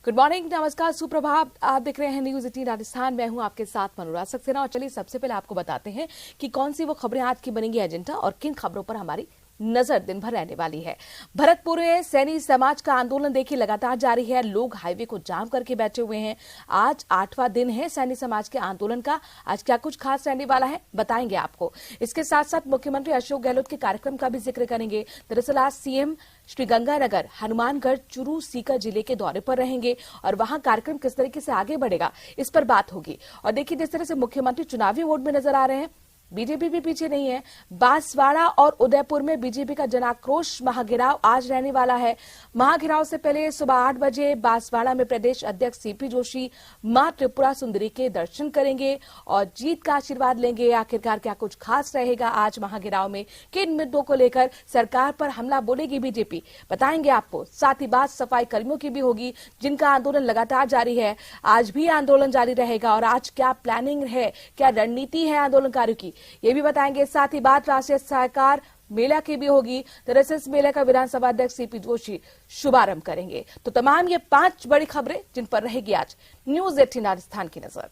Good morning, नमस्कार, सुप्रभात। आप देख रहे हैं न्यूज 18 राजस्थान। मैं हूं आपके साथ मनोराज सक्सेना। और चलिए सबसे पहले आपको बताते हैं कि कौन सी वो खबरें आज की बनेंगी एजेंडा और किन खबरों पर हमारी नजर दिन भर रहने वाली है। भरतपुर में सैनी समाज का आंदोलन देखिए लगातार जारी है। लोग हाईवे को जाम करके बैठे हुए हैं। आज 8वां दिन है सैनी समाज के आंदोलन का। आज क्या कुछ खास रहने वाला है बताएंगे आपको। इसके साथ साथ मुख्यमंत्री अशोक गहलोत के कार्यक्रम का भी जिक्र करेंगे। दरअसल आज सीएम श्रीगंगानगर, हनुमानगढ़, चूरू, सीकर जिले के दौरे पर रहेंगे और वहां कार्यक्रम किस तरीके से आगे बढ़ेगा इस पर बात होगी। और देखिए जिस तरह से मुख्यमंत्री चुनावी मोड में नजर आ रहे हैं, बीजेपी भी पीछे नहीं है। बांसवाड़ा और उदयपुर में बीजेपी का जनाक्रोश महाघेराव आज रहने वाला है। महाघेराव से पहले सुबह 8 बजे बांसवाड़ा में प्रदेश अध्यक्ष सीपी जोशी मां त्रिपुरा सुंदरी के दर्शन करेंगे और जीत का आशीर्वाद लेंगे। आखिरकार क्या कुछ खास रहेगा आज महाघेराव में, किन मुद्दों को लेकर सरकार पर हमला बोलेगी बीजेपी, बताएंगे आपको। साथ ही बात सफाई कर्मियों की भी होगी जिनका आंदोलन लगातार जारी है। आज भी आंदोलन जारी रहेगा और आज क्या प्लानिंग है, क्या रणनीति है आंदोलनकारियों की, ये भी बताएंगे। साथ ही बात राष्ट्रीय सहकार मेला की भी होगी। दरअसल इस मेले का विधानसभा अध्यक्ष सीपी जोशी शुभारंभ करेंगे। तो तमाम ये 5 बड़ी खबरें जिन पर रहेगी आज न्यूज 18 राजस्थान की नजर।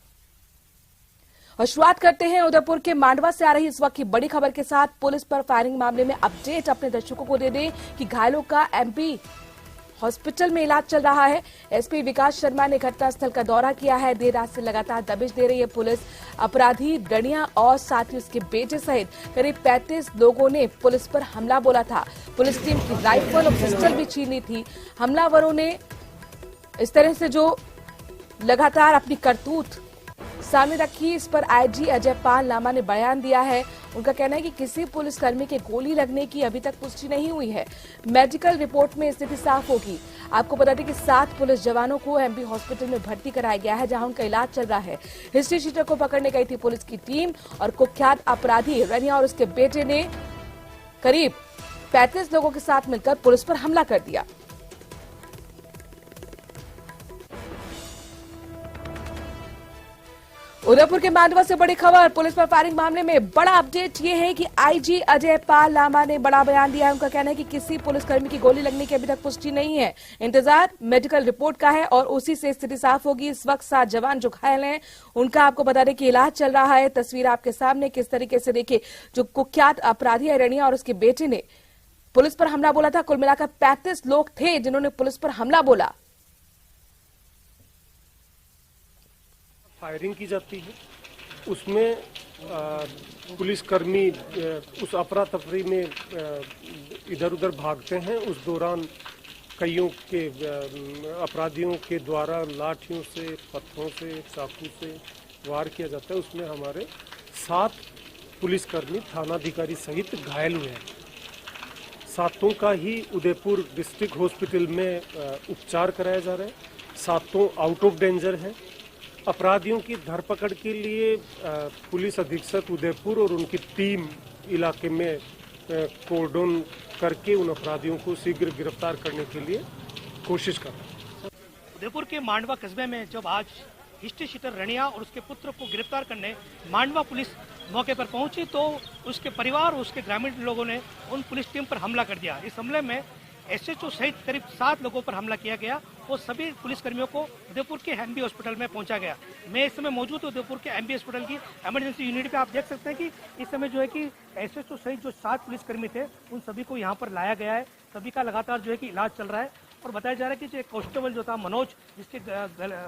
और शुरुआत करते हैं उदयपुर के मांडवा से आ रही इस वक्त की बड़ी खबर के साथ। पुलिस पर फायरिंग मामले में अपडेट अपने दर्शकों को दे दें कि घायलों का एमपी हॉस्पिटल में इलाज चल रहा है। एसपी विकास शर्मा ने घटनास्थल का दौरा किया है। देर रात से लगातार दबिश दे रही है पुलिस। अपराधी डणिया और साथ ही उसके बेटे सहित करीब 35 लोगों ने पुलिस पर हमला बोला था। पुलिस टीम की राइफल और पिस्टल भी छीन ली थी। हमलावरों ने इस तरह से जो लगातार अपनी करतूत सामने रखी, इस पर आईजी अजय पाल लामा ने बयान दिया है। उनका कहना है कि किसी पुलिसकर्मी के गोली लगने की अभी तक पुष्टि नहीं हुई है। मेडिकल रिपोर्ट में स्थिति साफ होगी। आपको बता दें कि 7 पुलिस जवानों को एमपी हॉस्पिटल में भर्ती कराया गया है, जहां उनका इलाज चल रहा है। हिस्ट्री शीटर को पकड़ने गई थी पुलिस की टीम और कुख्यात अपराधी रनिया और उसके बेटे ने करीब 35 लोगों के साथ मिलकर पुलिस पर हमला कर दिया। उदयपुर के मांडवा से बड़ी खबर। पुलिस पर फायरिंग मामले में बड़ा अपडेट ये है कि आईजी अजय पाल लामा ने बड़ा बयान दिया है। उनका कहना है कि किसी पुलिसकर्मी की गोली लगने की अभी तक पुष्टि नहीं है। इंतजार मेडिकल रिपोर्ट का है और उसी से स्थिति साफ होगी। इस वक्त 7 जवान जो घायल हैं उनका आपको बता दें कि इलाज चल रहा है। तस्वीर आपके सामने किस तरीके से देखिए, जो कुख्यात अपराधी है रनिया और उसके बेटे ने पुलिस पर हमला बोला था। कुल मिलाकर 35 लोग थे जिन्होंने पुलिस पर हमला बोला। फायरिंग की जाती है, उसमें पुलिसकर्मी उस अफरा तफरी में इधर उधर भागते हैं। उस दौरान कईयों के अपराधियों के द्वारा लाठियों से, पत्थरों से, चाकू से वार किया जाता है। उसमें हमारे 7 पुलिसकर्मी थानाधिकारी सहित घायल हुए हैं। 7 का ही उदयपुर डिस्ट्रिक्ट हॉस्पिटल में उपचार कराया जा रहा है। 7 आउट ऑफ डेंजर हैं। अपराधियों की धरपकड़ के लिए पुलिस अधीक्षक उदयपुर और उनकी टीम इलाके में कोर्डन करके उन अपराधियों को शीघ्र गिरफ्तार करने के लिए कोशिश कर रहे हैं। उदयपुर के मांडवा कस्बे में जब आज हिस्ट्री शीटर रनिया और उसके पुत्र को गिरफ्तार करने मांडवा पुलिस मौके पर पहुंची तो उसके परिवार और उसके ग्रामीण लोगों ने उन पुलिस टीम पर हमला कर दिया। इस हमले में एसएचओ सहित करीब 7 लोगों पर हमला किया गया और सभी पुलिसकर्मियों को उदयपुर के एमबी हॉस्पिटल में पहुंचा गया। मैं इस समय मौजूद हूं उदयपुर के एमबी हॉस्पिटल की इमरजेंसी यूनिट पे। आप देख सकते हैं कि इस समय जो है कि एसएचओ सहित जो 7 पुलिसकर्मी थे उन सभी को यहाँ पर लाया गया है। सभी का लगातार जो है कि इलाज चल रहा है और बताया जा रहा है कि जो एक कांस्टेबल जो था मनोज, जिसके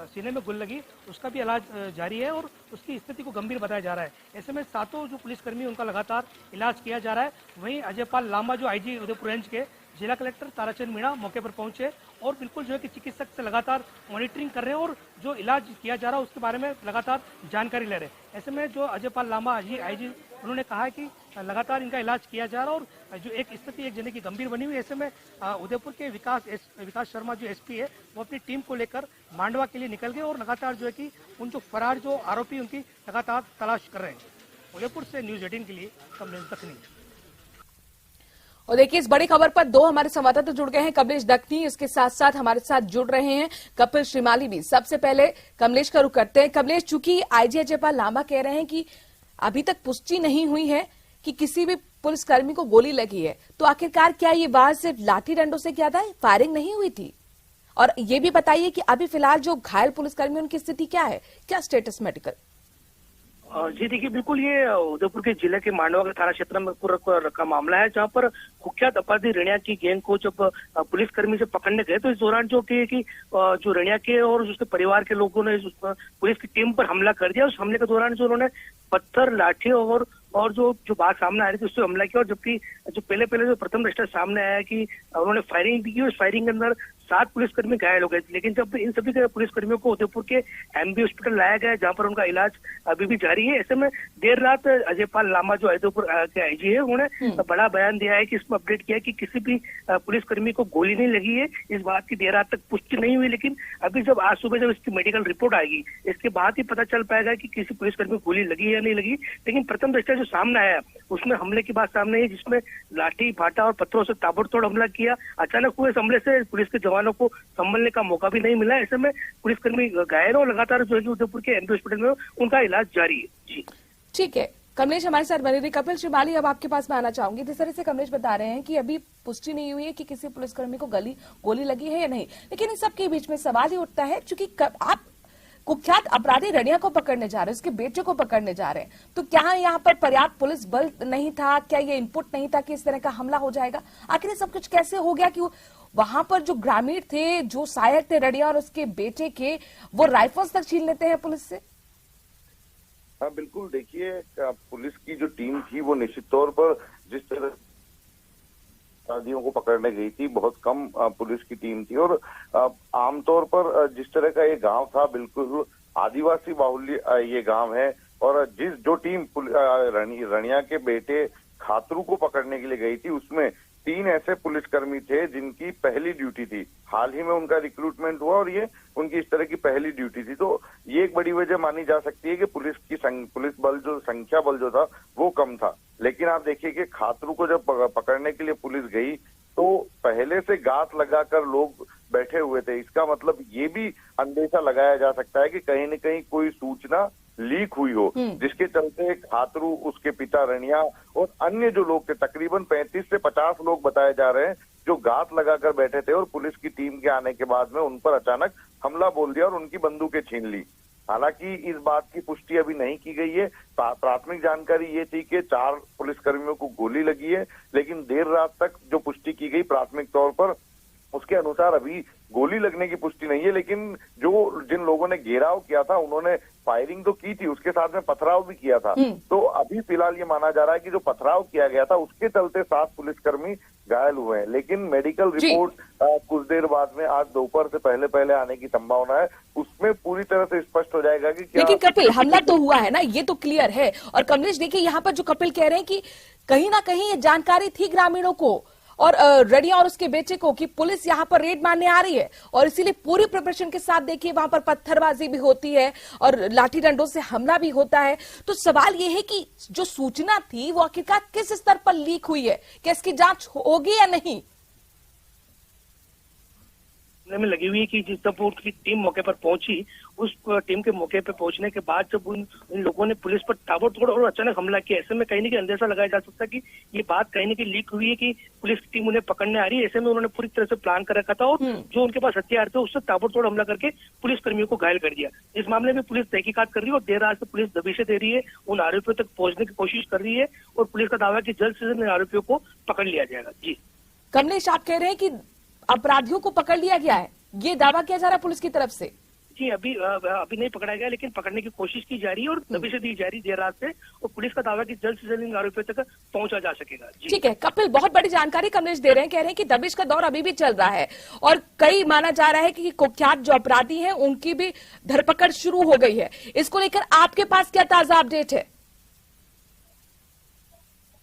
सीने में गोली लगी, उसका भी इलाज जारी है और उसकी स्थिति को गंभीर बताया जा रहा है। ऐसे में 7 जो पुलिसकर्मी उनका लगातार इलाज किया जा रहा है। वहीं अजय पाल लामा जो आईजी उदयपुर रेंज के, जिला कलेक्टर ताराचंद मीणा मौके पर पहुंचे और बिल्कुल जो है कि चिकित्सक से लगातार मॉनिटरिंग कर रहे हैं और जो इलाज किया जा रहा है उसके बारे में लगातार जानकारी ले रहे हैं। ऐसे में जो अजय पाल लामा आईजी, उन्होंने कहा है कि लगातार इनका इलाज किया जा रहा है और जो एक स्थिति एक जने की गंभीर बनी हुई। ऐसे में उदयपुर के विकास शर्मा जो एसपी है वो अपनी टीम को लेकर मांडवा के लिए निकल गए और लगातार जो है कि उन जो फरार जो आरोपी उनकी लगातार तलाश कर रहे हैं। उदयपुर से न्यूज 18 के लिए कमलेश दखनी। और देखिए इस बड़ी खबर पर 2 हमारे संवाददाता जुड़ गए हैं। कमलेश दखनी, इसके साथ साथ हमारे साथ जुड़ रहे हैं कपिल श्रीमाली भी। सबसे पहले कमलेश का रुख करते हैं। कमलेश, चूंकि आईजी अजय पाल लामा कह रहे हैं कि अभी तक पुष्टि नहीं हुई है कि किसी भी पुलिसकर्मी को गोली लगी है, तो आखिरकार क्या ये वार सिर्फ लाठी डंडों से किया था, फायरिंग नहीं हुई थी? और ये भी बताइए कि अभी फिलहाल जो घायल पुलिसकर्मी उनकी स्थिति क्या है, क्या स्टेटस मेडिकल? जी देखिए, बिल्कुल ये उदयपुर के जिले के मांडवा के थाना क्षेत्र में का मामला है, जहां पर कुख्यात अपराधी रनिया की गैंग को जब पुलिसकर्मी से पकड़ने गए तो इस दौरान जो रनिया के और उसके परिवार के लोगों ने पुलिस की टीम पर हमला कर दिया। उस हमले के दौरान जो उन्होंने पत्थर, लाठी और जो बात सामने आ रही थी उससे हमला किया। और जबकि जो पहले जो प्रथम दृष्टया सामने आया कि उन्होंने फायरिंग भी की, उस फायरिंग के अंदर 7 पुलिसकर्मी घायल हो गए। लेकिन जब इन सभी पुलिसकर्मियों को उदयपुर के एमबी हॉस्पिटल लाया गया, जहां पर उनका इलाज अभी भी जारी है, ऐसे में देर रात अजयपाल लामा जो उदयपुर के आईजी है, उन्होंने बड़ा बयान दिया है कि इसमें अपडेट किया कि किसी भी पुलिसकर्मी को गोली नहीं लगी है। इस बात की देर रात तक पुष्टि नहीं हुई, लेकिन अभी जब आज सुबह जब इसकी मेडिकल रिपोर्ट आएगी, इसके बाद ही पता चल पाएगा कि किसी पुलिसकर्मी को गोली लगी या नहीं लगी। लेकिन प्रथम दृष्टया जो सामने आया उसमें हमले की बात सामने है, जिसमें लाठी, भाटा और पत्थरों से ताबड़तोड़ हमला किया। अचानक हुए इस हमले से पुलिस के जवानों को संभलने का मौका भी नहीं मिला। ऐसे में पुलिसकर्मी घायल और लगातार जो है उदयपुर के एमबी हॉस्पिटल में उनका इलाज जारी है। जी ठीक है, कमलेश हमारे साथ बने रहे। कपिल श्रीमाली, अब आपके पास मैं आना चाहूंगी। जिस तरह से कमलेश बता रहे हैं कि अभी पुष्टि नहीं हुई है कि किसी पुलिसकर्मी को गोली लगी है या नहीं, लेकिन इन सबके बीच में सवाल ही उठता है, चूंकि आप कुख्यात अपराधी रनिया को पकड़ने जा रहे हैं, उसके बेटे को पकड़ने जा रहे हैं, तो क्या यहाँ पर पर्याप्त पुलिस बल नहीं था? क्या ये इनपुट नहीं था कि इस तरह का हमला हो जाएगा? आखिर ये सब कुछ कैसे हो गया कि वहां पर जो ग्रामीण थे, जो सहायक थे रनिया और उसके बेटे के, वो राइफल्स तक छीन लेते हैं पुलिस से? हाँ बिल्कुल, देखिए पुलिस की जो टीम थी वो निश्चित तौर पर जिस तरह अपराधियों को पकड़ने गई थी, बहुत कम पुलिस की टीम थी। और आमतौर पर जिस तरह का ये गांव था, बिल्कुल आदिवासी बाहुल्य ये गांव है। और जो टीम रनिया के बेटे खातरू को पकड़ने के लिए गई थी, उसमें 3 ऐसे पुलिसकर्मी थे जिनकी पहली ड्यूटी थी। हाल ही में उनका रिक्रूटमेंट हुआ और ये उनकी इस तरह की पहली ड्यूटी थी। तो ये एक बड़ी वजह मानी जा सकती है कि पुलिस बल जो संख्या बल जो था वो कम था। लेकिन आप देखिए कि खातरू को जब पकड़ने के लिए पुलिस गई तो पहले से गात लगाकर लोग बैठे हुए थे। इसका मतलब ये भी अंदेशा लगाया जा सकता है कि कहीं न कहीं कोई सूचना लीक हुई हो, जिसके चलते खातरू, उसके पिता रनिया और अन्य जो लोग थे, तकरीबन 35 से 50 लोग बताए जा रहे हैं, जो गात लगाकर बैठे थे और पुलिस की टीम के आने के बाद में उन पर अचानक हमला बोल दिया और उनकी बंदूकें छीन ली। हालांकि इस बात की पुष्टि अभी नहीं की गई है। प्राथमिक जानकारी ये थी कि 4 पुलिसकर्मियों को गोली लगी है, लेकिन देर रात तक जो पुष्टि की गई प्राथमिक तौर पर, उसके अनुसार अभी गोली लगने की पुष्टि नहीं है। लेकिन जिन लोगों ने घेराव किया था उन्होंने फायरिंग तो की थी, उसके साथ में पथराव भी किया था। तो अभी फिलहाल ये माना जा रहा है कि जो पथराव किया गया था उसके चलते 7 पुलिसकर्मी घायल हुए हैं। लेकिन मेडिकल रिपोर्ट कुछ देर बाद में आज दोपहर से पहले आने की संभावना है। उसमें पूरी तरह से स्पष्ट हो जाएगा कि क्या। लेकिन कपिल, हमला तो हुआ है ना, ये तो क्लियर है। और कमलेश देखिए, यहाँ पर जो कपिल कह रहे हैं कि कहीं ना कहीं ये जानकारी थी ग्रामीणों को और रनिया और उसके बेटे को कि पुलिस यहाँ पर रेड मारने आ रही है, और इसीलिए पूरी प्रिपरेशन के साथ देखिए वहां पर पत्थरबाजी भी होती है और लाठी डंडों से हमला भी होता है। तो सवाल ये है कि जो सूचना थी वो आखिरकार किस स्तर पर लीक हुई है, क्या इसकी जांच होगी या नहीं? में लगी हुई है कि जिस जब उसकी टीम मौके पर पहुंची, उस टीम के मौके पर पहुंचने के बाद जब इन लोगों ने पुलिस पर ताबड़तोड़ और अचानक हमला किया, ऐसे में कहीं न कहीं अंदेशा लगाया जा सकता है कि ये बात कहीं न कहीं लीक हुई है कि पुलिस की टीम उन्हें पकड़ने आ रही है। ऐसे में उन्होंने पूरी तरह से प्लान कर रखा था और जो उनके पास हथियार थे उससे ताबड़तोड़ हमला करके पुलिस कर्मियों को घायल कर दिया। इस मामले में पुलिस तहकीकात कर रही है और देर रात से पुलिस दबिशें दे रही है, उन आरोपियों तक पहुंचने की कोशिश कर रही है और पुलिस का दावा है कि जल्द से जल्द इन आरोपियों को पकड़ लिया जाएगा। जी कमलेश, आप कह रहे हैं कि अपराधियों को पकड़ लिया गया है, ये दावा किया जा रहा है पुलिस की तरफ से? जी अभी नहीं पकड़ा गया, लेकिन पकड़ने की कोशिश की जा रही है और दबिशें दी जा रही देर रात से, और पुलिस का दावा है कि जल्द से जल्द इन आरोपियों तक पहुंचा जा सकेगा। ठीक है कपिल, बहुत बड़ी जानकारी कमलेश दे रहे हैं। कह रहे हैं कि दबिश का दौर अभी भी चल रहा है और कई माना जा रहा है कि कुख्यात जो अपराधी हैं उनकी भी धरपकड़ शुरू हो गई है। इसको लेकर आपके पास क्या ताजा अपडेट है?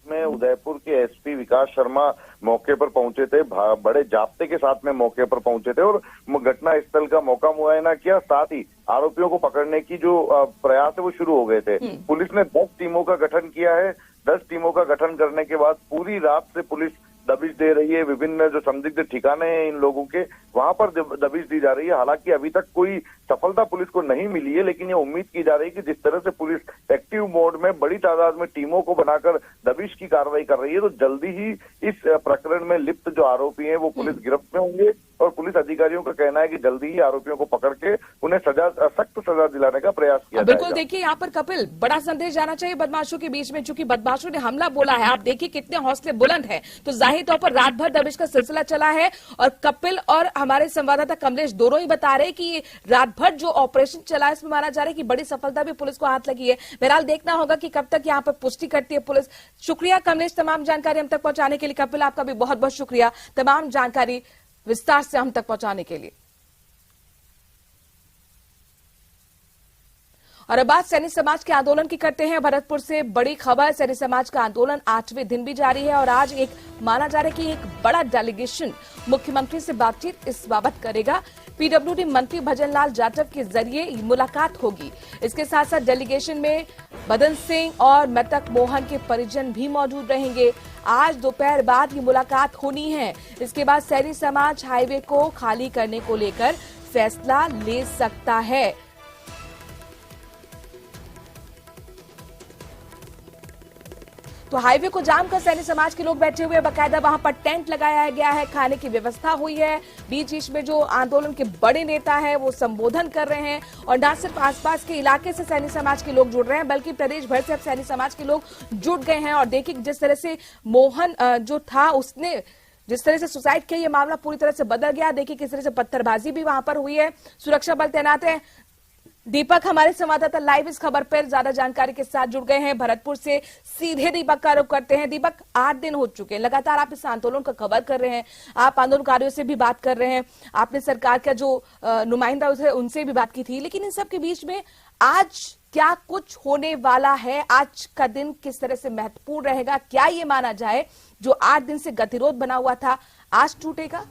में उदयपुर के एसपी विकास शर्मा मौके पर पहुंचे थे, बड़े जाब्ते के साथ में मौके पर पहुंचे थे और घटना स्थल का मौका मुआयना किया। साथ ही आरोपियों को पकड़ने की जो प्रयास है वो शुरू हो गए थे। पुलिस ने 10 टीमों का गठन किया है। 10 टीमों का गठन करने के बाद पूरी रात से पुलिस दबिश दे रही है। विभिन्न जो संदिग्ध ठिकाने हैं इन लोगों के, वहां पर दबिश दी जा रही है। हालांकि अभी तक कोई सफलता पुलिस को नहीं मिली है, लेकिन ये उम्मीद की जा रही है कि जिस तरह से पुलिस एक्टिव मोड में बड़ी तादाद में टीमों को बनाकर दबिश की कार्रवाई कर रही है। तो जल्दी ही इस प्रकरण में लिप्त जो आरोपी हैं वो पुलिस गिरफ्त में होंगे और पुलिस अधिकारियों का कहना है कि जल्दी ही आरोपियों को पकड़ के उन्हें सख्त सजा दिलाने का प्रयास किया जाएगा। बिल्कुल, देखिए यहाँ पर कपिल, बड़ा संदेश जाना चाहिए बदमाशों के बीच में, चूंकि बदमाशों ने हमला बोला है। आप देखिए कितने हौसले बुलंद हैं। तो जाहिर तौर पर रात भर दबिश का सिलसिला चला है और कपिल और हमारे संवाददाता कमलेश दोनों ही बता रहे हैं कि रात भर जो ऑपरेशन चला है इसमें माना जा रहा है कि बड़ी सफलता भी पुलिस को हाथ लगी है। बहरहाल देखना होगा कि कब तक यहाँ पर पुष्टि करती है पुलिस। शुक्रिया कमलेश, तमाम जानकारी हम तक पहुंचाने के लिए। कपिल, आपका भी बहुत बहुत शुक्रिया तमाम जानकारी विस्तार से हम तक पहुंचाने के लिए। और अब बात सैनी समाज के आंदोलन की करते हैं। भरतपुर से बड़ी खबर, सैनी समाज का आंदोलन 8वें दिन भी जारी है और आज एक माना जा रहा है कि एक बड़ा डेलीगेशन मुख्यमंत्री से बातचीत इस बाबत करेगा। पीडब्ल्यूडी मंत्री भजनलाल जाटव के जरिए मुलाकात होगी। इसके साथ साथ डेलीगेशन में बदन सिंह और मृतक मोहन के परिजन भी मौजूद रहेंगे। आज दोपहर बाद ये मुलाकात होनी है। इसके बाद सैनी समाज हाईवे को खाली करने को लेकर फैसला ले सकता है। तो हाईवे को जाम कर सैनी समाज के लोग बैठे हुए, बकायदा वहां पर टेंट लगाया गया है, खाने की व्यवस्था हुई है। बीच बीच में जो आंदोलन के बड़े नेता हैं वो संबोधन कर रहे हैं और न सिर्फ आसपास के इलाके से सैनी समाज के लोग जुड़ रहे हैं बल्कि प्रदेश भर से अब सैनी समाज के लोग जुट गए हैं। और देखिए जिस तरह से मोहन जो था उसने जिस तरह से सुसाइड किया, ये मामला पूरी तरह से बदल गया। देखिए किस तरह से पत्थरबाजी भी वहां पर हुई है, सुरक्षा बल तैनात है। दीपक हमारे संवाददाता लाइव इस खबर पर ज्यादा जानकारी के साथ जुड़ गए हैं। भरतपुर से सीधे दीपक का रुख करते हैं। दीपक, 8 दिन हो चुके हैं, लगातार आप इस आंदोलन का कवर कर रहे हैं, आप आंदोलनकारियों से भी बात कर रहे हैं, आपने सरकार का जो नुमाइंदा उनसे भी बात की थी, लेकिन इन सब के बीच में आज क्या कुछ होने वाला है? आज का दिन किस तरह से महत्वपूर्ण रहेगा? क्या ये माना जाए जो 8 दिन से गतिरोध बना हुआ था आज टूटेगा?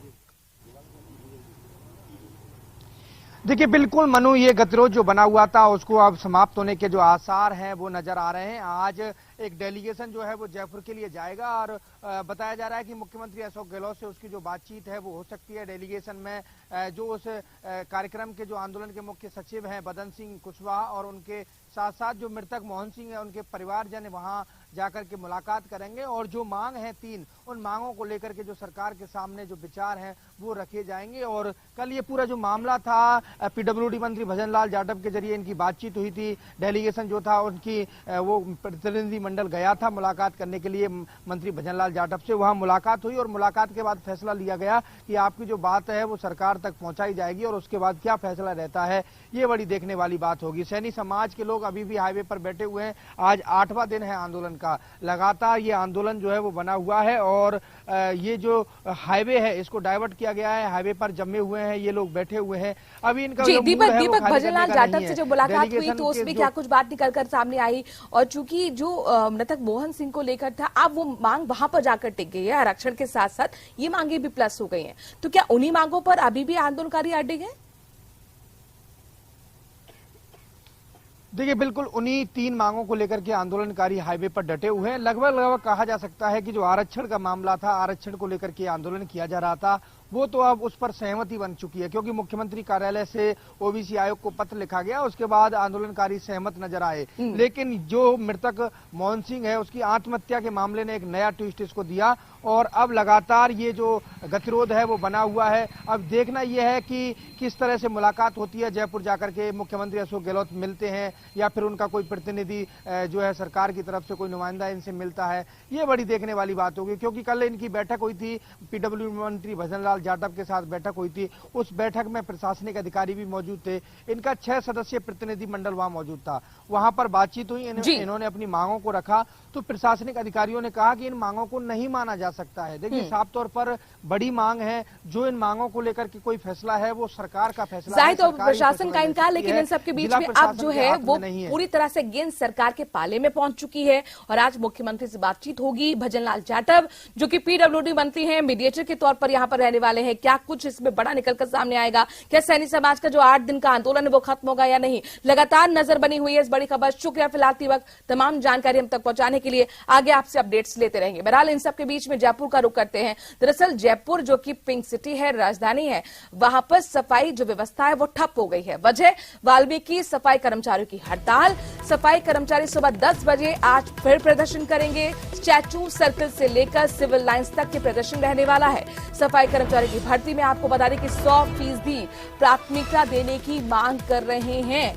देखिए बिल्कुल मनु, ये गतिरोध जो बना हुआ था उसको अब समाप्त होने के जो आसार हैं वो नजर आ रहे हैं। आज एक डेलीगेशन जो है वो जयपुर के लिए जाएगा और बताया जा रहा है कि मुख्यमंत्री अशोक गहलोत से उसकी जो बातचीत है वो हो सकती है। डेलीगेशन में जो उस कार्यक्रम के जो आंदोलन के मुख्य सचिव हैं बदन सिंह कुशवाहा और उनके साथ साथ जो मृतक मोहन सिंह है उनके परिवारजन वहां जाकर के मुलाकात करेंगे और जो मांग है 3, उन मांगों को लेकर के जो सरकार के सामने जो विचार हैं वो रखे जाएंगे। और कल ये पूरा जो मामला था पीडब्ल्यूडी मंत्री भजनलाल जाटव के जरिए इनकी बातचीत हुई थी। डेलीगेशन जो था उनकी वो प्रतिनिधि मंडल गया था मुलाकात करने के लिए मंत्री भजनलाल जाटव से, वहां मुलाकात हुई और मुलाकात के बाद फैसला लिया गया कि आपकी जो बात है वो सरकार तक पहुंचाई जाएगी और उसके बाद क्या फैसला रहता है ये बड़ी देखने वाली बात होगी। सैनी समाज के लोग अभी भी हाईवे पर बैठे हुए हैं। आज 8वां दिन है आंदोलन का, लगातार ये आंदोलन जो है वो बना हुआ है और ये जो हाईवे है इसको डाइवर्ट किया गया है। हाईवे पर जमे हुए हैं ये लोग, बैठे हुए हैं। अभी इनका दीपक भजनलाल जाटव से जो मुलाकात हुई तो उसमें क्या कुछ बात निकल कर सामने आई? और चूंकि जो मृतक मोहन सिंह को लेकर था, अब वो मांग वहां पर जाकर टिक गई है, आरक्षण के साथ साथ ये मांगे भी प्लस हो गई हैं। तो क्या उन्हीं मांगों पर अभी भी आंदोलनकारी अड़े हैं? देखिए बिल्कुल उन्हीं 3 मांगों को लेकर के आंदोलनकारी हाईवे पर डटे हुए हैं। लगभग कहा जा सकता है कि जो आरक्षण का मामला था, आरक्षण को लेकर के आंदोलन किया जा रहा था, वो तो अब उस पर सहमति बन चुकी है क्योंकि मुख्यमंत्री कार्यालय से ओबीसी आयोग को पत्र लिखा गया, उसके बाद आंदोलनकारी सहमत नजर आए। लेकिन जो मृतक मोहन सिंह है उसकी आत्महत्या के मामले ने एक नया ट्विस्ट इसको दिया और अब लगातार ये जो गतिरोध है वो बना हुआ है। अब देखना यह है कि किस तरह से मुलाकात होती है। जयपुर जाकर के मुख्यमंत्री अशोक गहलोत मिलते हैं या फिर उनका कोई प्रतिनिधि जो है सरकार की तरफ से कोई नुमाइंदा इनसे मिलता है, ये बड़ी देखने वाली बात होगी। क्योंकि कल इनकी बैठक हुई थी, पीडब्ल्यू मंत्री भजनलाल जाटव के साथ बैठक हुई थी, उस बैठक में प्रशासनिक अधिकारी भी मौजूद थे। इनका 6 सदस्यीय प्रतिनिधि मंडल वहां मौजूद था, वहां पर बातचीत हुई, इन्होंने अपनी मांगों को रखा तो प्रशासनिक अधिकारियों ने कहा कि इन मांगों को नहीं माना जा सकता है। देखिए साफ तौर पर बड़ी मांग है, जो इन मांगों को लेकर के कोई फैसला है वो सरकार का फैसला है, तो प्रशासन का इनकार। लेकिन इन सबके बीच में अब जो है वो पूरी तरह से गेंद सरकार के पाले में पहुंच चुकी है और आज मुख्यमंत्री से बातचीत होगी। भजनलाल जाटव जो कि पीडब्ल्यूडी मंत्री हैं, मीडिएटर के तौर पर यहां पर रहने वाले हैं, क्या कुछ इसमें बड़ा निकलकर सामने आएगा? क्या सैनी समाज का जो 8 दिन का आंदोलन है वो खत्म होगा या नहीं? लगातार नजर बनी हुई है इस बड़ी खबर। शुक्रिया फिलहाल तमाम जानकारी हम तक पहुंचाने के लिए। आगे आपसे अपडेट्स लेते रहेंगे। बहरहाल इन सबके बीच में जयपुर का रुख करते हैं। दरअसल जयपुर जो कि पिंक सिटी है, राजधानी है, वहां पर सफाई जो व्यवस्था है वो ठप हो गई है। वजह वाल्मीकि सफाई कर्मचारियों की हड़ताल। सफाई कर्मचारी सुबह 10 बजे आज फिर प्रदर्शन करेंगे। स्टैचू सर्कल से लेकर सिविल लाइंस तक के प्रदर्शन रहने वाला है। सफाई कर्मचारी की भर्ती में आपको बता दें कि 100% प्राथमिकता देने की मांग कर रहे हैं।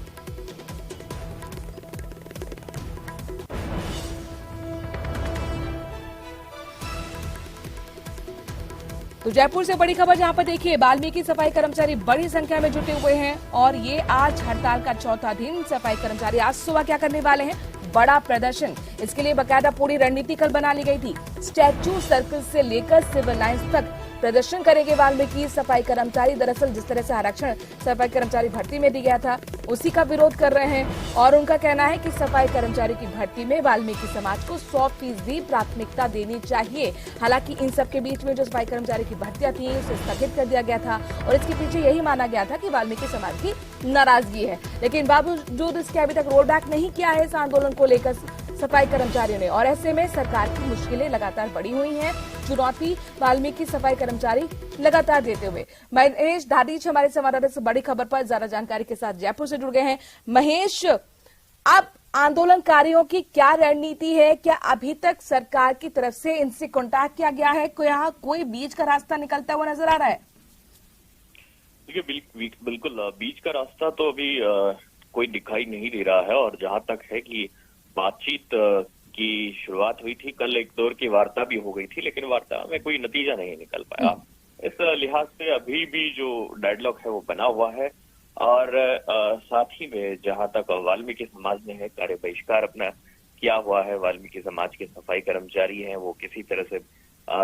तो जयपुर से बड़ी खबर जहां पर देखिए वाल्मीकि सफाई कर्मचारी बड़ी संख्या में जुटे हुए हैं और ये आज हड़ताल का चौथा दिन। सफाई कर्मचारी आज सुबह क्या करने वाले हैं? बड़ा प्रदर्शन। इसके लिए बकायदा पूरी रणनीति कल बना ली गई थी। स्टैचू सर्कल से लेकर सिविल लाइंस तक प्रदर्शन करेंगे वाल्मीकि सफाई कर्मचारी। दरअसल जिस तरह से आरक्षण सफाई कर्मचारी भर्ती में दिया गया था उसी का विरोध कर रहे हैं और उनका कहना है कि सफाई कर्मचारी की भर्ती में वाल्मीकि समाज को 100% प्राथमिकता देनी चाहिए। हालांकि इन सब के बीच में जो सफाई कर्मचारी की भर्तियां थी उसे स्थगित कर दिया गया था और इसके पीछे यही माना गया था कि वाल्मीकि समाज की नाराजगी है। लेकिन बावजूद इसके अभी तक रोल बैक नहीं किया है इस आंदोलन को लेकर सफाई कर्मचारियों ने और ऐसे में सरकार की मुश्किलें लगातार बढ़ी हुई हैं। चुनौती वाल्मीकि सफाई कर्मचारी लगातार देते हुए। महेश दादीच हमारे संवाददाता से बड़ी खबर पर ज्यादा जानकारी के साथ जयपुर से जुड़ गए हैं। महेश, अब आंदोलनकारियों की क्या रणनीति है? क्या अभी तक सरकार की तरफ से इनसे कॉन्टैक्ट किया गया है? यहाँ कोई बीच का रास्ता निकलता हुआ नजर आ रहा है? देखिए बिल्कुल बीच का रास्ता तो अभी कोई दिखाई नहीं दे रहा है और जहां तक है कि बातचीत की शुरुआत हुई थी, कल एक दौर की वार्ता भी हो गई थी, लेकिन वार्ता में कोई नतीजा नहीं निकल पाया। इस लिहाज से अभी भी जो डेडलॉक है वो बना हुआ है और साथ ही में जहां तक वाल्मीकि समाज ने है कार्य बहिष्कार अपना किया हुआ है। वाल्मीकि समाज के सफाई कर्मचारी हैं वो किसी तरह से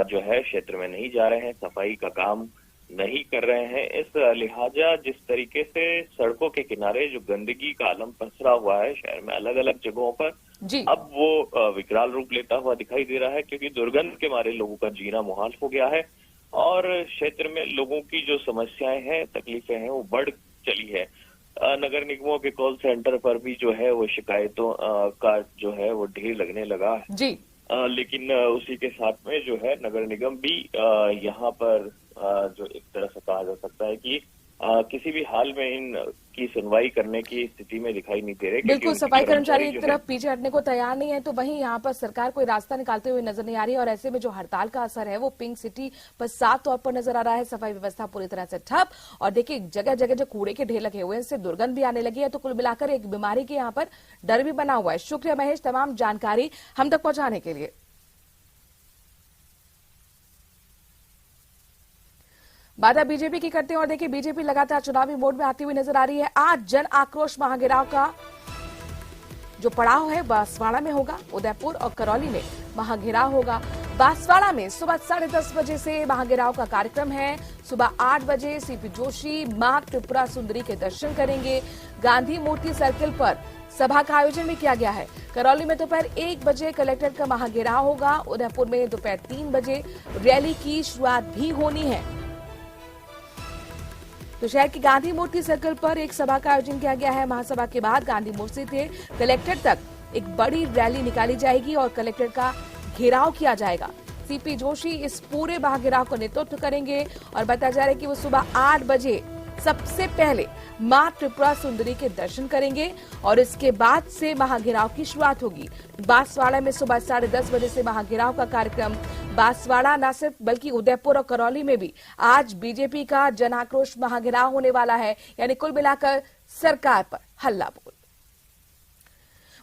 जो है क्षेत्र में नहीं जा रहे हैं, सफाई का काम नहीं कर रहे हैं। इस लिहाजा जिस तरीके से सड़कों के किनारे जो गंदगी का आलम पसरा हुआ है शहर में अलग अलग जगहों पर, अब वो विकराल रूप लेता हुआ दिखाई दे रहा है क्योंकि दुर्गंध के मारे लोगों का जीना मुहाल हो गया है और क्षेत्र में लोगों की जो समस्याएं हैं, तकलीफें हैं वो बढ़ चली है। नगर निगमों के कॉल सेंटर पर भी जो है वो शिकायतों का जो है वो ढेर लगने लगा है जी। लेकिन उसी के साथ में जो है नगर निगम भी यहाँ पर जो एक तरह से कहा जा सकता है कि किसी भी हाल में इन की सुनवाई करने की स्थिति में दिखाई नहीं दे रहे। बिल्कुल, सफाई कर्मचारी एक तरफ पीछे हटने को तैयार नहीं है तो वहीं यहाँ पर सरकार कोई रास्ता निकालते हुए नजर नहीं आ रही है और ऐसे में जो हड़ताल का असर है वो पिंक सिटी पर साफ तौर पर नजर आ रहा है। सफाई व्यवस्था पूरी तरह से ठप और देखिए जगह जगह जो कूड़े के ढेर लगे हुए हैं इससे दुर्गंध भी आने लगी है। तो कुल मिलाकर एक बीमारी के यहाँ पर डर भी बना हुआ है। शुक्रिया महेश तमाम जानकारी हम तक पहुंचाने के लिए। बात अब बीजेपी की करते हैं और देखिए बीजेपी लगातार चुनावी मोड में आती हुई नजर आ रही है। आज जन आक्रोश महाघेराव का जो पड़ाव है बांसवाड़ा में होगा, उदयपुर और करौली में महाघेराव होगा। बांसवाड़ा में सुबह 10:30 बजे से महाघेराव का कार्यक्रम है। सुबह 8 बजे सीपी जोशी मां त्रिपुरा सुंदरी के दर्शन करेंगे। गांधी मूर्ति सर्किल पर सभा का आयोजन भी किया गया है। करौली में दोपहर 1 बजे कलेक्टर का महाघेराव होगा। उदयपुर में दोपहर 3 बजे रैली की शुरुआत भी होनी है। तो शहर की गांधी मूर्ति सर्कल पर एक सभा का आयोजन किया गया है। महासभा के बाद गांधी मूर्ति से कलेक्टर तक एक बड़ी रैली निकाली जाएगी और कलेक्टर का घेराव किया जाएगा। सीपी जोशी इस पूरे महाघेराव का नेतृत्व करेंगे और बताया जा रहा है कि वो सुबह 8 बजे सबसे पहले मां त्रिपुरा सुंदरी के दर्शन करेंगे और इसके बाद से महाघेराव की शुरुआत होगी। बांसवाड़ा में सुबह 10:30 बजे से महाघेराव का कार्यक्रम। बांसवाड़ा न सिर्फ बल्कि उदयपुर और करौली में भी आज बीजेपी का जन आक्रोश महाघेराव होने वाला है, यानी कुल मिलाकर सरकार पर हल्ला बोल।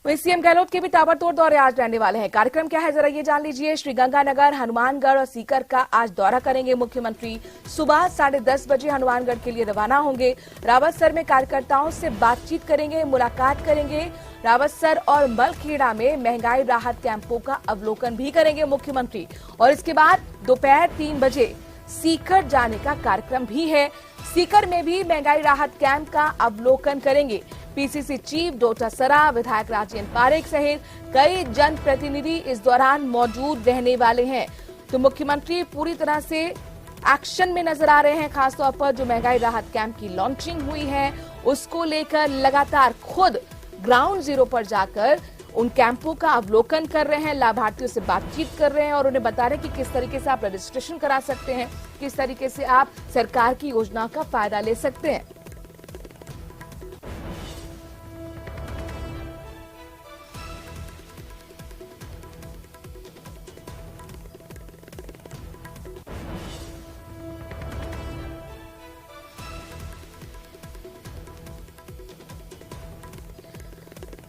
वहीं सीएम गहलोत के भी ताबड़तोड़ दौरे आज रहने वाले हैं। कार्यक्रम क्या है जरा ये जान लीजिए। श्रीगंगानगर, हनुमानगढ़ और सीकर का आज दौरा करेंगे मुख्यमंत्री। सुबह 10:30 बजे हनुमानगढ़ के लिए रवाना होंगे। रावतसर में कार्यकर्ताओं से बातचीत करेंगे, मुलाकात करेंगे। रावतसर और मलखेड़ा में महंगाई राहत कैंपों का अवलोकन भी करेंगे मुख्यमंत्री और इसके बाद दोपहर 3 बजे सीकर जाने का कार्यक्रम भी है। सीकर में भी महंगाई राहत कैंप का अवलोकन करेंगे। पीसीसी चीफ डोटासरा, विधायक राजेंद्र पारेख सहित कई जनप्रतिनिधि इस दौरान मौजूद रहने वाले हैं। तो मुख्यमंत्री पूरी तरह से एक्शन में नजर आ रहे हैं। खासतौर पर जो महंगाई राहत कैंप की लॉन्चिंग हुई है उसको लेकर लगातार खुद ग्राउंड जीरो पर जाकर उन कैंपों का अवलोकन कर रहे हैं, लाभार्थियों से बातचीत कर रहे हैं और उन्हें बता रहे हैं कि किस तरीके से आप रजिस्ट्रेशन करा सकते हैं, किस तरीके से आप सरकार की योजना का फायदा ले सकते हैं।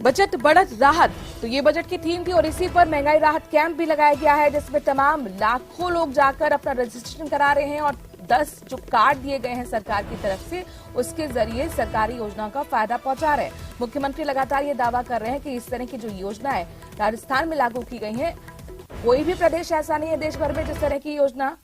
बजट बढ़त राहत, तो ये बजट की थीम थी और इसी पर महंगाई राहत कैंप भी लगाया गया है, जिसमें तमाम लाखों लोग जाकर अपना रजिस्ट्रेशन करा रहे हैं और 10 जो कार्ड दिए गए हैं सरकार की तरफ से, उसके जरिए सरकारी योजना का फायदा पहुंचा रहे हैं। मुख्यमंत्री लगातार ये दावा कर रहे हैं कि इस तरह की जो योजनाएं राजस्थान में लागू की गई हैं, कोई भी प्रदेश ऐसा नहीं है देश भर में जिस तरह की योजना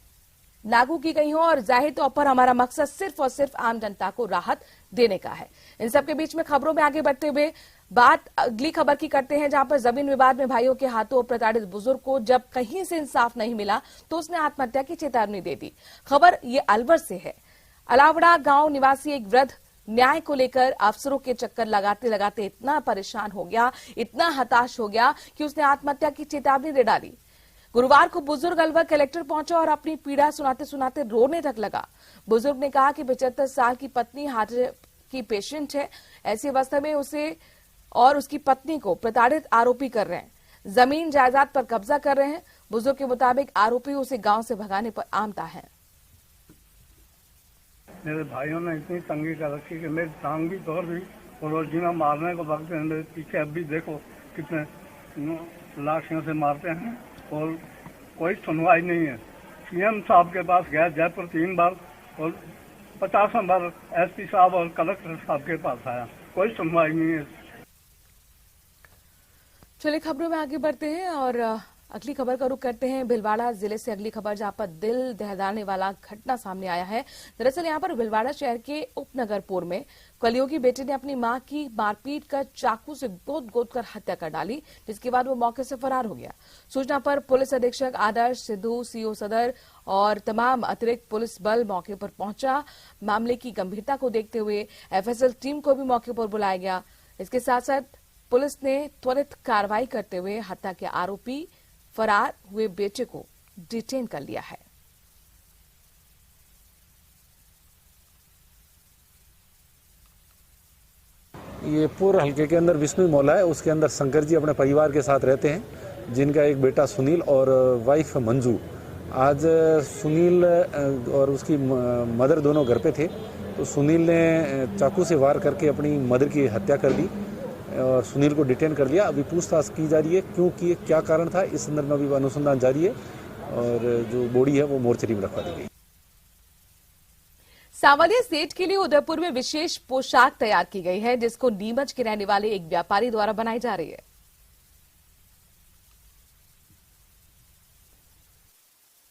लागू की गई हो और जाहिर तौर पर हमारा मकसद सिर्फ और सिर्फ आम जनता को राहत देने का है। इन सबके बीच में खबरों में आगे बढ़ते हुए बात अगली खबर की करते हैं, जहां पर जमीन विवाद में भाइयों के हाथों प्रताड़ित बुजुर्ग को जब कहीं से इंसाफ नहीं मिला तो उसने आत्महत्या की चेतावनी दे दी। खबर ये अलवर से है। अलावड़ा गांव निवासी एक वृद्ध न्याय को लेकर अफसरों के चक्कर लगाते लगाते इतना परेशान हो गया, इतना हताश हो गया कि उसने आत्महत्या की चेतावनी दे डाली। गुरुवार को बुजुर्ग अलवर कलेक्टर पहुंचा और अपनी पीड़ा सुनाते सुनाते रोने तक लगा। बुजुर्ग ने कहा कि 75 साल की पत्नी हार्ट की पेशेंट है। ऐसी अवस्था में उसे और उसकी पत्नी को प्रताड़ित आरोपी कर रहे हैं, जमीन जायदाद पर कब्जा कर रहे हैं। बुजुर्ग के मुताबिक आरोपी उसे गांव से भगाने पर आमता है। मेरे भाइयों ने इतनी तंगी कर रखी कि मेरी टांग भी तोड़ दी और रोजीना मारने को वक्त मेरे पीछे अब भी देखो कितने लाशियों से मारते हैं और कोई सुनवाई नहीं है। सीएम साहब के पास गया जयपुर 3 बार और 50 बार एसपी साहब और कलेक्टर साहब के पास आया, कोई सुनवाई नहीं है। चलिए खबरों में आगे बढ़ते हैं और अगली खबर का रुख करते हैं भीलवाड़ा जिले से। अगली खबर जहां पर दिल दहलाने वाला घटना सामने आया है। दरअसल यहां पर भीलवाड़ा शहर के उपनगरपुर में कलयुगी बेटे ने अपनी मां की मारपीट कर चाकू से गोद गोद कर हत्या कर डाली, जिसके बाद वो मौके से फरार हो गया। सूचना पर पुलिस अधीक्षक आदर्श सिद्धू, सीओ सदर और तमाम अतिरिक्त पुलिस बल मौके पर पहुंचा। मामले की गंभीरता को देखते हुए एफएसएल टीम को भी मौके पर बुलाया गया। इसके साथ साथ पुलिस ने त्वरित कार्रवाई करते हुए हत्या के आरोपी फरार हुए बेटे को डिटेन कर लिया है। ये पूर्व हल्के के अंदर विष्णु मौला है, उसके अंदर शंकर जी अपने परिवार के साथ रहते हैं, जिनका एक बेटा सुनील और वाइफ मंजू। आज सुनील और उसकी मदर दोनों घर पे थे, तो सुनील ने चाकू से वार करके अपनी मदर की हत्या कर दी और सुनील को डिटेन कर लिया। अभी पूछताछ की जा रही है, क्यों किए, क्या कारण था, इस संदर्भ में अभी अनुसंधान जारी है और जो बॉडी है वो मोर्चरी में रखवा दी गई। सांवलिया सेठ के लिए उदयपुर में विशेष पोशाक तैयार की गई है, जिसको नीमच के रहने वाले एक व्यापारी द्वारा बनाई जा रही है।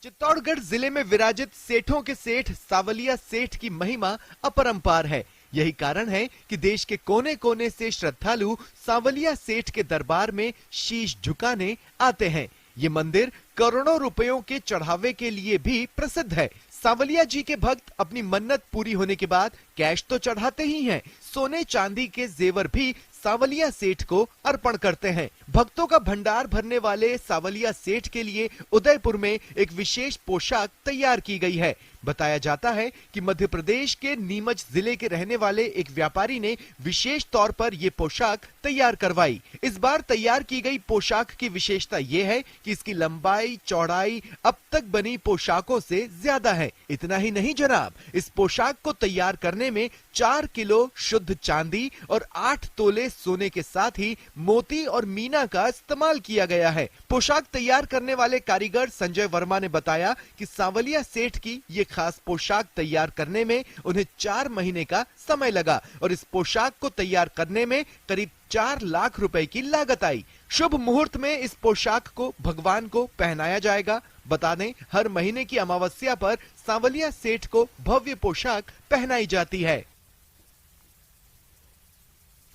चित्तौड़गढ़ जिले में विराजित सेठों के सेठ सांवलिया सेठ की महिमा अपरंपार है। यही कारण है कि देश के कोने कोने से श्रद्धालु सांवलिया सेठ के दरबार में शीश झुकाने आते हैं। ये मंदिर करोड़ों रुपयों के चढ़ावे के लिए भी प्रसिद्ध है। सांवलिया जी के भक्त अपनी मन्नत पूरी होने के बाद कैश तो चढ़ाते ही हैं, सोने चांदी के जेवर भी सांवलिया सेठ को अर्पण करते हैं। भक्तों का भंडार भरने वाले सांवलिया सेठ के लिए उदयपुर में एक विशेष पोशाक तैयार की गई है। बताया जाता है कि मध्य प्रदेश के नीमच जिले के रहने वाले एक व्यापारी ने विशेष तौर पर ये पोशाक तैयार करवाई। इस बार तैयार की गई पोशाक की विशेषता ये है कि इसकी लंबाई चौड़ाई अब तक बनी पोशाकों से ज्यादा है। इतना ही नहीं जनाब, इस पोशाक को तैयार करने में 4 किलो शुद्ध चांदी और 8 तोले सोने के साथ ही मोती और मीना का इस्तेमाल किया गया है। पोशाक तैयार करने वाले कारीगर संजय वर्मा ने बताया कि सांवलिया सेठ की ये खास पोशाक तैयार करने में उन्हें 4 महीने का समय लगा और इस पोशाक को तैयार करने में करीब 4 लाख रुपए की लागत आई। शुभ मुहूर्त में इस पोशाक को भगवान को पहनाया जाएगा। बता दें, हर महीने की अमावस्या पर सांवलिया सेठ को भव्य पोशाक पहनाई जाती है।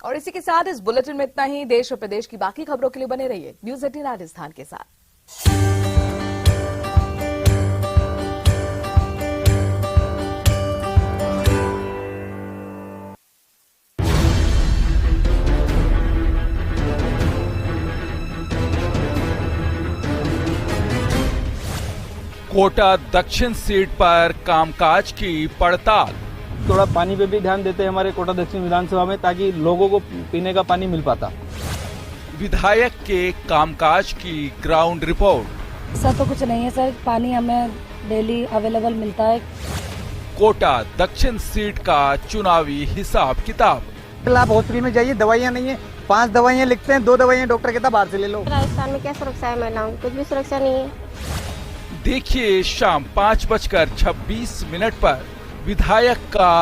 और इसी के साथ इस बुलेटिन में इतना ही। देश और प्रदेश की बाकी खबरों के लिए बने रहिए न्यूज़ 18 राजस्थान के साथ। कोटा दक्षिण सीट पर कामकाज की पड़ताल। थोड़ा पानी पे भी ध्यान देते हैं हमारे कोटा दक्षिण विधानसभा में, ताकि लोगों को पीने का पानी मिल पाता। विधायक के कामकाज की ग्राउंड रिपोर्ट। ऐसा तो कुछ नहीं है सर, पानी हमें डेली अवेलेबल मिलता है। कोटा दक्षिण सीट का चुनावी हिसाब किताब। आप हॉस्पिटल में जाइए, दवाइयाँ नहीं है, 5 दवाइयाँ लिखते हैं, 2 दवाइयाँ डॉक्टर कहता बाहर से ले लो। राजस्थान में क्या सुरक्षा है महिलाओं की? कुछ भी सुरक्षा नहीं है। देखिए शाम 5:26 पर विधायक का